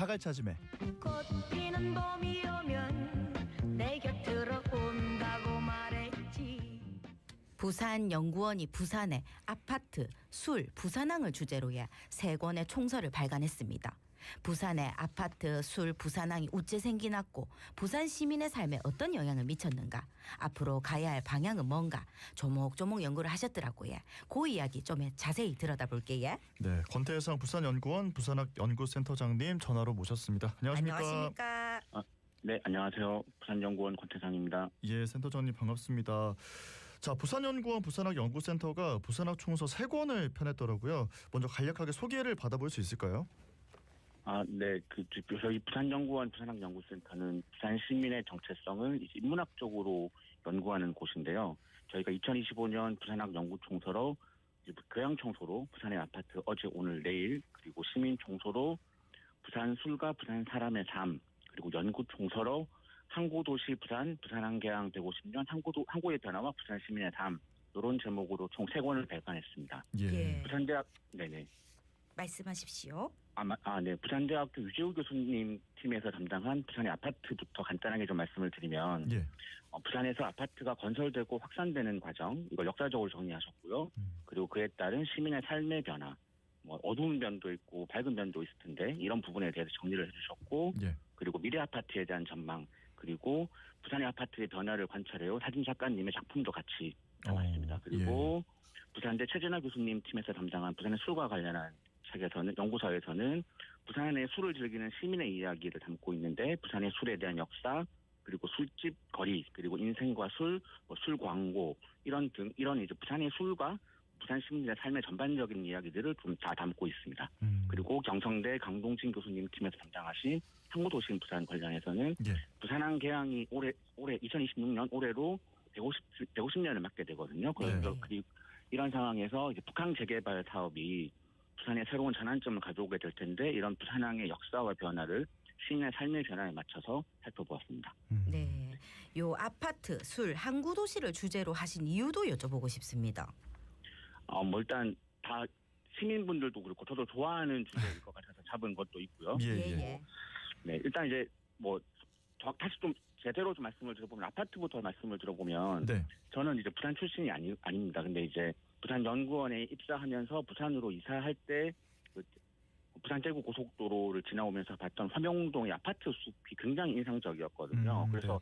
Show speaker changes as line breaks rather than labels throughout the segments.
자갈찾음에
꽃 피는 봄이 오면 내 곁으로 온다고 말했지.
부산연구원이 부산의 아파트, 술, 부산항을 주제로 해 3권의 총서를 발간했습니다. 부산의 아파트, 술, 부산항이 어째 생겨났고 부산 시민의 삶에 어떤 영향을 미쳤는가, 앞으로 가야 할 방향은 뭔가 조목조목 연구를 하셨더라고요. 그 이야기 좀 자세히 들여다볼게요.
네, 권태상 부산연구원 부산학 연구센터장님 전화로 모셨습니다. 안녕하십니까?
안녕하십니까?
네, 안녕하세요. 부산연구원 권태상입니다.
예, 센터장님 반갑습니다. 자, 부산연구원 부산학 연구센터가 부산학 총서 3권을 펴냈더라고요. 먼저 간략하게 소개를 받아볼 수 있을까요?
네, 저희 부산연구원 부산학연구센터는 부산 시민의 정체성을 이제 인문학적으로 연구하는 곳인데요. 저희가 2025년 부산학 연구총서로 교양 청소로 부산의 아파트 어제 오늘 내일, 그리고 시민 청소로 부산 술과 부산 사람의 삶, 그리고 연구 총서로 항구도시 부산항 개항 150년 항구의 변화와 부산 시민의 삶, 이런 제목으로 총 3권을 발간했습니다.
예.
부산대학 네네.
말씀하십시오.
네. 부산대학교 유재우 교수님 팀에서 담당한 부산의 아파트부터 간단하게 좀 말씀을 드리면,
예.
부산에서 아파트가 건설되고 확산되는 과정, 이걸 역사적으로 정리하셨고요. 그리고 그에 따른 시민의 삶의 변화, 어두운 면도 있고 밝은 면도 있을 텐데 이런 부분에 대해서 정리를 해주셨고,
예.
그리고 미래 아파트에 대한 전망, 그리고 부산의 아파트의 변화를 관찰해요 사진 작가님의 작품도 같이 담았습니다. 그리고 부산대 최진아 교수님 팀에서 담당한 부산의 술과 관련한 책에서는, 연구서에서는 부산의 술을 즐기는 시민의 이야기를 담고 있는데, 부산의 술에 대한 역사, 그리고 술집 거리, 그리고 인생과 술, 술 광고, 이런 이제 부산의 술과 부산 시민들의 삶의 전반적인 이야기들을 좀 다 담고 있습니다. 그리고 경성대 강동진 교수님 팀에서 담당하신 항구도시인 부산 관련해서는 부산항 개항이 올해 2026년 올해로 150년을 맞게 되거든요. 그래서 이런 상황에서 이제 북항 재개발 사업이 부산의 새로운 전환점을 가져오게 될 텐데, 이런 부산항의 역사와 변화를 시민의 삶의 변화에 맞춰서 살펴보았습니다.
네, 요 아파트, 술, 항구도시를 주제로 하신 이유도 여쭤보고 싶습니다.
일단 다 시민분들도 그렇고 저도 좋아하는 주제일 것 같아서 잡은 것도 있고요.
예.
네, 일단 이제 다시 좀 제대로 좀 말씀을 드려보면, 아파트부터 말씀을 들어보면, 저는 이제 부산 출신이 아닙니다. 근데 이제 부산연구원에 입사하면서 부산으로 이사할 때 부산 제구 고속도로를 지나오면서 봤던 화명동의 아파트 숲이 굉장히 인상적이었거든요. 그래서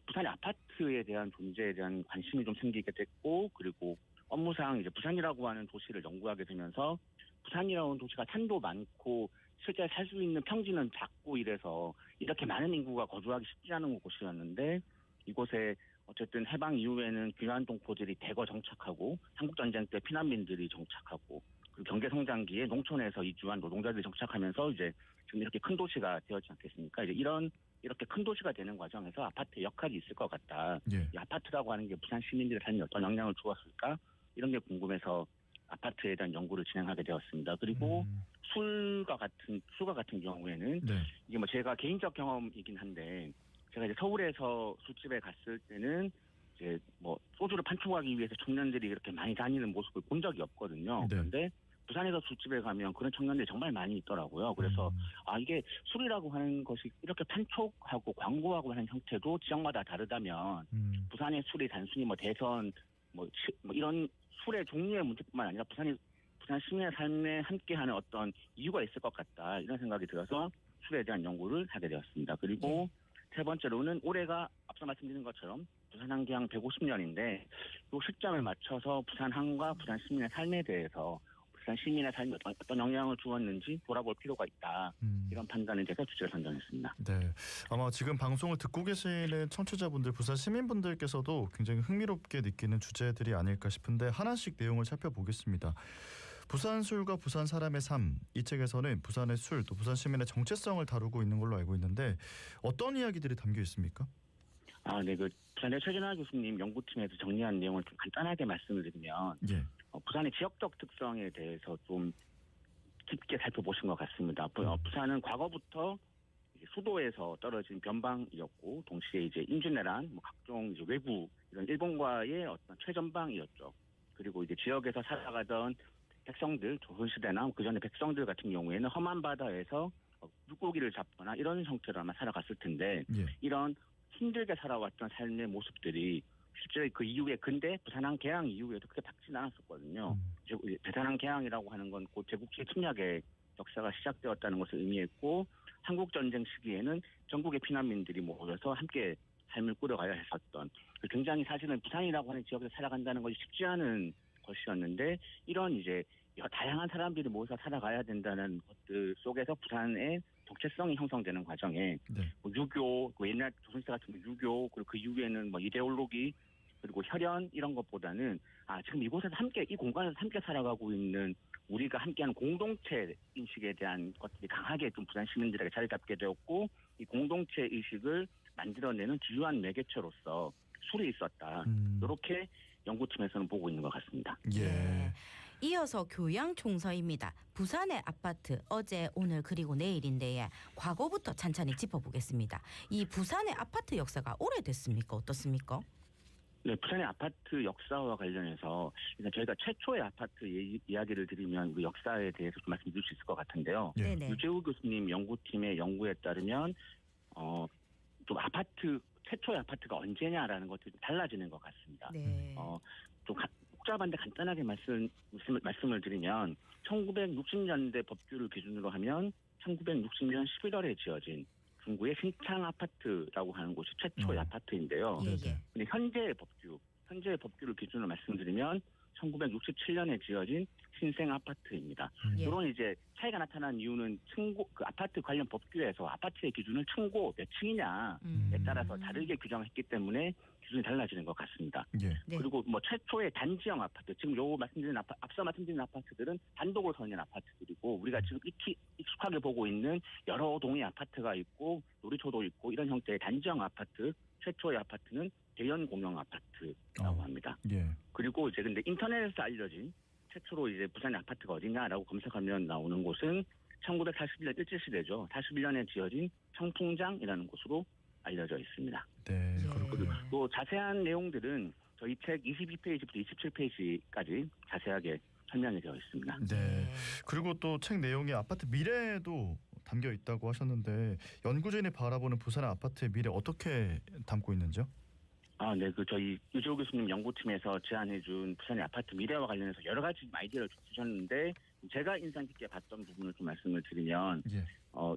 부산의 아파트에 대한 존재에 대한 관심이 좀 생기게 됐고, 그리고 업무상 이제 부산이라고 하는 도시를 연구하게 되면서, 부산이라는 도시가 산도 많고 실제 살 수 있는 평지는 작고 이래서 이렇게 많은 인구가 거주하기 쉽지 않은 곳이었는데, 이곳에 어쨌든 해방 이후에는 귀환 동포들이 대거 정착하고, 한국전쟁 때 피난민들이 정착하고, 그리고 경제성장기에 농촌에서 이주한 노동자들이 정착하면서 이제 지금 이렇게 큰 도시가 되었지 않겠습니까? 이제 이렇게 큰 도시가 되는 과정에서 아파트의 역할이 있을 것 같다. 이 아파트라고 하는 게 부산 시민들의 삶에 어떤 영향을 주었을까? 이런 게 궁금해서 아파트에 대한 연구를 진행하게 되었습니다. 그리고 술과 같은 경우에는 이게 제가 개인적 경험이긴 한데, 제가 이제 서울에서 술집에 갔을 때는 이제 소주를 판촉하기 위해서 청년들이 이렇게 많이 다니는 모습을 본 적이 없거든요. 그런데 부산에서 술집에 가면 그런 청년들이 정말 많이 있더라고요. 그래서 이게 술이라고 하는 것이 이렇게 판촉하고 광고하고 하는 형태도 지역마다 다르다면, 부산의 술이 단순히 대선 이런 술의 종류의 문제뿐만 아니라 부산 시민의 삶에 함께하는 어떤 이유가 있을 것 같다, 이런 생각이 들어서 술에 대한 연구를 하게 되었습니다. 그리고 세 번째로는 올해가 앞서 말씀드린 것처럼 부산항 개항 150년인데, 이 시점에 맞춰서 부산항과 부산 시민의 삶에 대해서 부산 시민의 삶에 어떤 영향을 주었는지 돌아볼 필요가 있다, 이런 판단에 대해서 주제를 선정했습니다.
네, 아마 지금 방송을 듣고 계시는 청취자분들, 부산 시민분들께서도 굉장히 흥미롭게 느끼는 주제들이 아닐까 싶은데, 하나씩 내용을 살펴보겠습니다. 부산 술과 부산 사람의 삶, 이 책에서는 부산의 술, 또 부산 시민의 정체성을 다루고 있는 걸로 알고 있는데, 어떤 이야기들이 담겨 있습니까?
네, 부산의 최진아 교수님 연구팀에서 정리한 내용을 좀 간단하게 말씀을 드리면, 부산의 지역적 특성에 대해서 좀 깊게 살펴보신 것 같습니다. 부산은 과거부터 수도에서 떨어진 변방이었고, 동시에 이제 임진왜란, 각종 이제 외부 이런 일본과의 어떤 최전방이었죠. 그리고 이제 지역에서 살아가던 백성들, 조선시대나 그 전에 백성들 같은 경우에는 험한 바다에서 물고기를 잡거나 이런 형태로 아마 살아갔을 텐데
예.
이런 힘들게 살아왔던 삶의 모습들이 실제 그 이후에 근대 부산항 개항 이후에도 크게 바뀌진 않았었거든요. 부산항 개항이라고 하는 건 곧 제국주의 침략의 역사가 시작되었다는 것을 의미했고 한국 전쟁 시기에는 전국의 피난민들이 모여서 함께 삶을 꾸려가야 했었던 굉장히 사실은 부산이라고 하는 지역에서 살아간다는 것이 쉽지 않은 것이었는데 이런 이제 다양한 사람들이 모여서 살아가야 된다는 것들 속에서 부산의 정체성이 형성되는 과정에
네.
뭐 유교, 옛날 조선시대 같은 유교 그리고 그 이후에는 뭐 이데올로기 그리고 혈연 이런 것보다는 지금 이곳에서 함께 이 공간에서 함께 살아가고 있는 우리가 함께하는 공동체 인식에 대한 것들이 강하게 좀 부산 시민들에게 자리 잡게 되었고 이 공동체 의식을 만들어내는 주요한 매개체로서 술이 있었다. 이렇게 연구팀에서는 보고 있는 것 같습니다.
예.
이어서 교양 총서입니다. 부산의 아파트 어제 오늘 그리고 내일인데 과거부터 찬찬히 짚어보겠습니다. 이 부산의 아파트 역사가 오래됐습니까? 어떻습니까?
네, 부산의 아파트 역사와 관련해서 일단 저희가 최초의 아파트 이야기를 드리면 그 역사에 대해서 좀 말씀드릴 수 있을 것 같은데요.
예.
네네.
유재우 교수님 연구팀의 연구에 따르면 좀 아파트 최초의 아파트가 언제냐라는 것들이 좀 달라지는 것 같습니다.
네.
좀 복잡한데 간단하게 말씀을 드리면 1960년대 법규를 기준으로 하면 1960년 11월에 지어진 중구의 신창 아파트라고 하는 곳이 최초의 아파트인데요.
예, 예.
근데 현재의 법규를 기준으로 말씀드리면 1967년에 지어진 신생 아파트입니다.
예.
이런 이제 차이가 나타난 이유는 층고 그 아파트 관련 법규에서 아파트의 기준을 층고 몇 층이냐에 따라서 다르게 규정했기 때문에 기준이 달라지는 것 같습니다.
예.
네.
그리고 뭐 최초의 단지형 아파트, 지금 앞서 말씀드린 아파트들은 단독으로 서 있는 아파트들이고 우리가 지금 익숙하게 보고 있는 여러 동의 아파트가 있고 놀이터도 있고 이런 형태의 단지형 아파트, 최초의 아파트는 대연 공영 아파트라고 합니다.
예.
그리고 이제 근데 인터넷에서 알려진 최초로 이제 부산의 아파트가 어디냐라고 검색하면 나오는 곳은 1941년 일제시대죠. 41년에 지어진 청풍장이라는 곳으로 알려져 있습니다.
네.
예.
그렇군요.
또 자세한 내용들은 저희 책 22페이지부터 27페이지까지 자세하게 설명이 되어 있습니다.
네. 그리고 또 책 내용에 아파트 미래도 담겨 있다고 하셨는데 연구진이 바라보는 부산의 아파트의 미래 어떻게 담고 있는지요?
네, 저희 유재호 교수님 연구팀에서 제안해준 부산의 아파트 미래와 관련해서 여러 가지 아이디어를 주셨는데 제가 인상 깊게 봤던 부분을 좀 말씀을 드리면
예.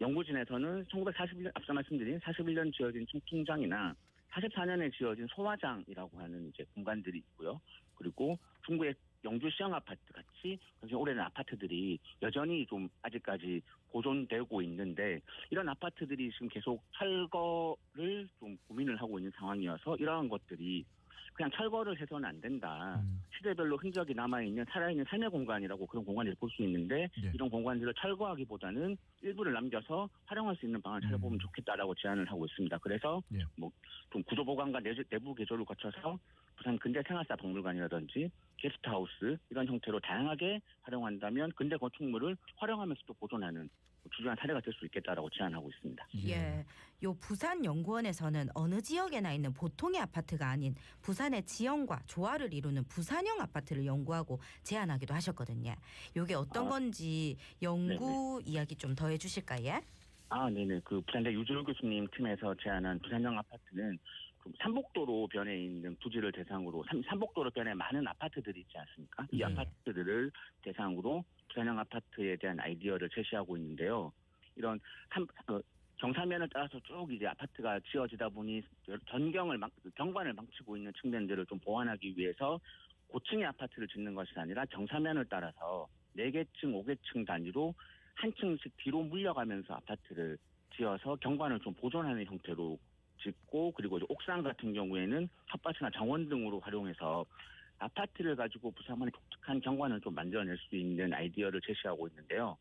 연구진에서는 1941년 앞서 말씀드린 41년 지어진 청풍장이나 44년에 지어진 소화장이라고 하는 이제 공간들이 있고요. 그리고 중구의 영주 시형 아파트 같이 굉장히 오래된 아파트들이 여전히 좀 아직까지 보존되고 있는데 이런 아파트들이 지금 계속 철거를 좀 고민을 하고 있는 상황이어서 이러한 것들이 그냥 철거를 해서는 안 된다. 시대별로 흔적이 남아있는 살아있는 삶의 공간이라고 그런 공간을 볼 수 있는데
예.
이런 공간들을 철거하기보다는 일부를 남겨서 활용할 수 있는 방안을 찾아보면 좋겠다라고 제안을 하고 있습니다. 그래서
예.
뭐 좀 구조 보강과 내부 개조를 거쳐서 부산 근대 생활사 박물관이라든지 게스트하우스 이런 형태로 다양하게 활용한다면 근대 건축물을 활용하면서도 보존하는 주요한 사례가 될 수 있겠다라고 제안하고 있습니다.
예. 요 부산 연구원에서는 어느 지역에나 있는 보통의 아파트가 아닌 부산의 지형과 조화를 이루는 부산형 아파트를 연구하고 제안하기도 하셨거든요. 요게 어떤 건지 연구 이야기 좀 더 해주실까요?
네네. 그 부산대 유재호 교수님 팀에서 제안한 부산형 아파트는 삼복도로 변해 있는 부지를 대상으로 삼복도로 변해 많은 아파트들이 있지 않습니까? 이
네.
아파트들을 대상으로 부산형 아파트에 대한 아이디어를 제시하고 있는데요. 이런 경사면을 따라서 쭉 이제 아파트가 지어지다 보니 경관을 망치고 있는 측면들을 좀 보완하기 위해서 고층의 아파트를 짓는 것이 아니라 경사면을 따라서 4개층, 5개층 단위로 한 층씩 뒤로 물려가면서 아파트를 지어서 경관을 좀 보존하는 형태로 짓고 그리고 이제 옥상 같은 경우에는 텃밭이나 정원 등으로 활용해서 아파트를 가지고 부산만의 독특한 경관을 좀 만들어낼 수 있는 아이디어를 제시하고 있는데요.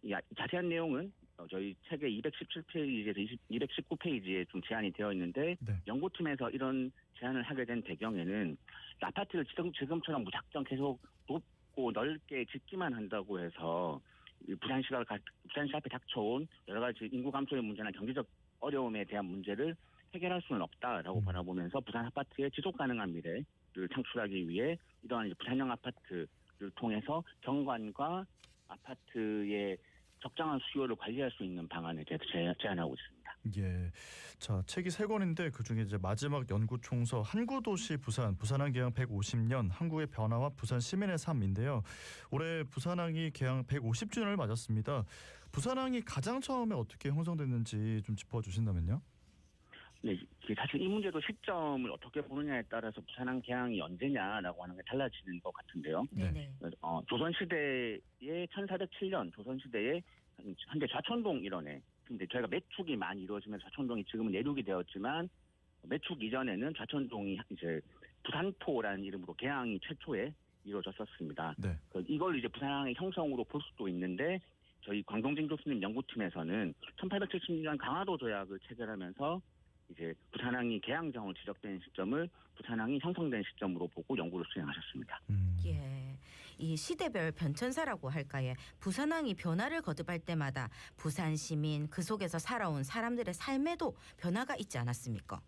이 자세한 내용은 저희 책의 217페이지에서 219페이지에 좀 제안이 되어 있는데
네.
연구팀에서 이런 제안을 하게 된 배경에는 아파트를 지금처럼 무작정 계속 높고 넓게 짓기만 한다고 해서 부산시 앞에 닥쳐온 여러 가지 인구 감소의 문제나 경제적 어려움에 대한 문제를 해결할 수는 없다라고 바라보면서 부산 아파트의 지속 가능한 미래를 창출하기 위해 이러한 부산형 아파트를 통해서 경관과 아파트의 적정한 수요를 관리할 수 있는 방안을 제안하고 있습니다.
예. 자, 책이 3권인데 그중에 이제 마지막 연구 총서 항구도시 부산항 개항 150년 항구의 변화와 부산 시민의 삶인데요. 올해 부산항이 개항 150주년을 맞았습니다. 부산항이 가장 처음에 어떻게 형성됐는지 좀 짚어 주신다면요.
네, 사실 이 문제도 시점을 어떻게 보느냐에 따라서 부산항 개항이 언제냐라고 하는 게 달라지는 것 같은데요.
네네.
조선시대의 1407년 조선시대에 현재 좌천동 일원에 근데 저희가 매축이 많이 이루어지면서 좌천동이 지금은 내륙이 되었지만 매축 이전에는 좌천동이 이제 부산포라는 이름으로 개항이 최초에 이루어졌었습니다.
네.
이걸 이제 부산항의 형성으로 볼 수도 있는데 저희 광동진 교수님 연구팀에서는 1876년 강화도 조약을 체결하면서 이제 부산항이 개항정을 지적된 시점을 부산항이 형성된 시점으로 보고 연구를 수행하셨습니다.
예, 이 시대별 변천사라고 할까요? 부산항이 변화를 거듭할 때마다 부산 시민 그 속에서 살아온 사람들의 삶에도 변화가 있지 않았습니까?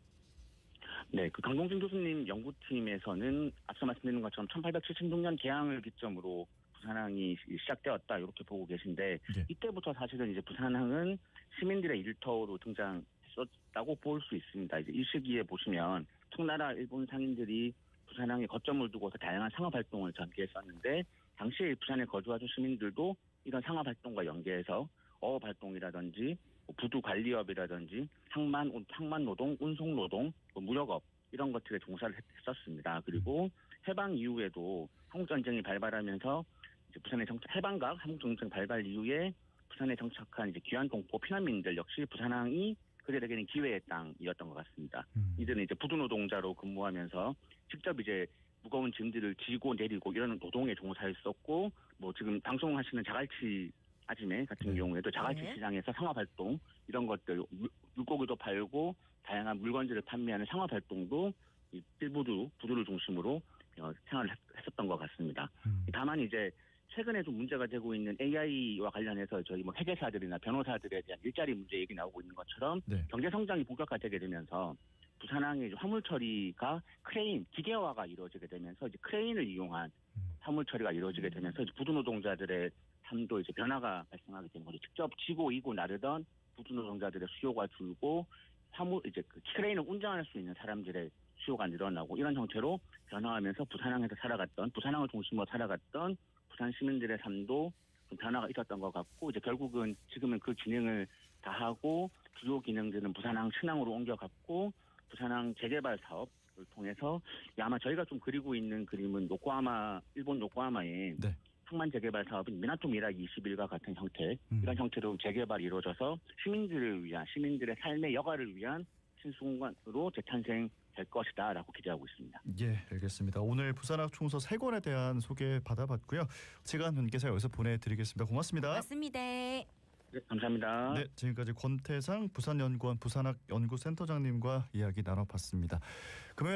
네, 그 강동진 교수님 연구팀에서는 앞서 말씀드린 것처럼 1876년 개항을 기점으로 부산항이 시작되었다 이렇게 보고 계신데
예.
이때부터 사실은 이제 부산항은 시민들의 일터로 등장했었다고 볼 수 있습니다. 이제 이 시기에 보시면 청나라 일본 상인들이 부산항에 거점을 두고서 다양한 상업 활동을 전개했었는데 당시에 부산에 거주하던 시민들도 이런 상업 활동과 연계해서 어업 활동이라든지 부두 관리업이라든지 항만 노동, 운송 노동, 무역업 이런 것들에 종사를 했었습니다. 그리고 해방 이후에도 한국 전쟁이 발발하면서 이제 부산에 해방과 한국 전쟁 발발 이후에 부산에 정착한 이제 귀환 동포 피난민들 역시 부산항이 그들에게는 기회의 땅이었던 것 같습니다. 이들은 이제 부두 노동자로 근무하면서 직접 이제 무거운 짐들을 지고 내리고 이런 노동에 종사했었고 뭐 지금 방송하시는 자갈치 아지매 같은 경우에도 자갈치 시장에서 상업활동 이런 것들 물고기도 팔고 다양한 물건들을 판매하는 상업활동도 이 부두를 중심으로 생활을 했었던 것 같습니다. 다만 이제 최근에 좀 문제가 되고 있는 AI와 관련해서 저희 뭐 회계사들이나 변호사들에 대한 일자리 문제 얘기 나오고 있는 것처럼 경제 성장이 본격화되게 되면서 부산항의 화물 처리가 기계화가 이루어지게 되면서 이제 크레인을 이용한 화물 처리가 이루어지게 되면서 이제 부두 노동자들의 삶도 이제 변화가 발생하게 되는 거죠. 직접 지고 이고 나르던 부두 노동자들의 수요가 줄고 이제 그 크레인을 운전할 수 있는 사람들의 수요가 늘어나고 이런 형태로 변화하면서 부산항에서 부산항을 중심으로 살아갔던 부산 시민들의 삶도 좀 변화가 있었던 것 같고 이제 결국은 지금은 그 진행을 다 하고 주요 기능들은 부산항 신항으로 옮겨갔고 부산항 재개발 사업을 통해서 아마 저희가 좀 그리고 있는 그림은 일본 요코하마의 항만 재개발 사업인 미나토 미라이 21과 같은 형태 이런 형태로 재개발이 이루어져서 시민들의 삶의 여가를 위한 신순간으로 재탄생될 것이다라고 기대하고 있습니다.
예, 알겠습니다. 오늘 부산항 총서 3권에 대한 소개 받아봤고요. 시간 관계상 여기서 보내드리겠습니다. 고맙습니다.
맞습니다.
네, 감사합니다.
네, 지금까지 권태상 부산연구원 부산학 연구센터장님과 이야기 나눠봤습니다. 금요일